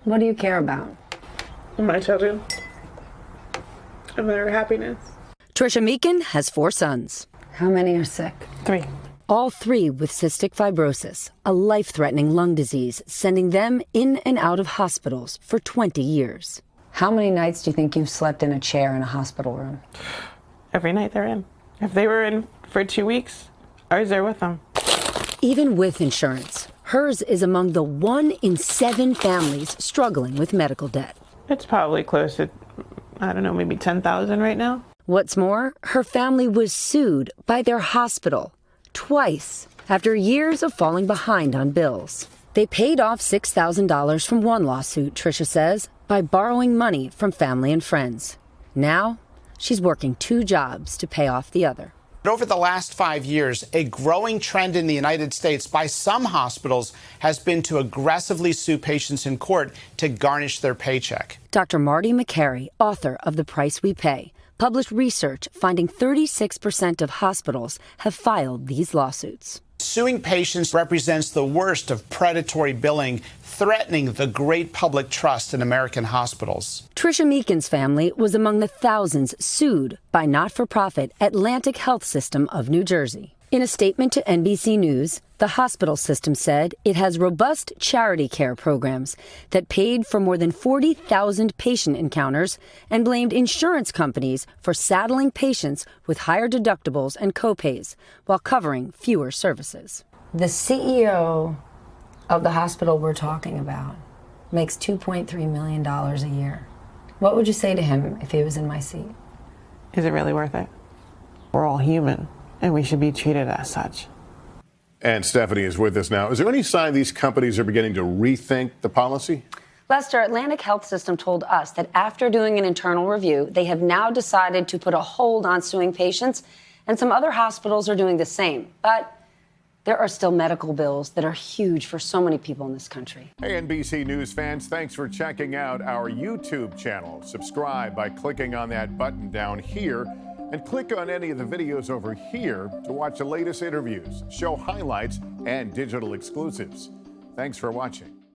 What do you care about? My children and their happiness. Trisha Meakin has 4 sons. How many are sick? 3. All 3 with cystic fibrosis, a life-threatening lung disease, sending them in and out of hospitals for 20 years. How many nights do you think you've slept in a chair in a hospital room? Every night they're in. If they were in for 2 weeks, I was there with them. Even with insurance, hers is among the 1 in 7 families struggling with medical debt. It's probably close to, I don't know, maybe 10,000 right now. What's more, her family was sued by their hospital twice after years of falling behind on bills. They paid off $6,000 from one lawsuit, Trisha says, by borrowing money from family and friends. Now, she's working 2 jobs to pay off the other. Over the last 5 years, a growing trend in the United States by some hospitals has been to aggressively sue patients in court to garnish their paycheck. Dr. Marty McCary, author of The Price We Pay, published research finding 36% of hospitals have filed these lawsuits. Suing patients represents the worst of predatory billing, threatening the great public trust in American hospitals. Trisha Meakin's family was among the thousands sued by not-for-profit Atlantic Health System of New Jersey. In a statement to NBC News, the hospital system said it has robust charity care programs that paid for more than 40,000 patient encounters and blamed insurance companies for saddling patients with higher deductibles and copays while covering fewer services. The CEO of the hospital we're talking about makes $2.3 million a year. What would you say to him if he was in my seat? Is it really worth it? We're all human, and we should be treated as such. And Stephanie is with us now. Is there any sign these companies are beginning to rethink the policy? Lester, Atlantic Health System told us that after doing an internal review, they have now decided to put a hold on suing patients, and some other hospitals are doing the same. But there are still medical bills that are huge for so many people in this country. Hey, NBC News fans, thanks for checking out our YouTube channel. Subscribe by clicking on that button down here, and click on any of the videos over here to watch the latest interviews, show highlights, and digital exclusives. Thanks for watching.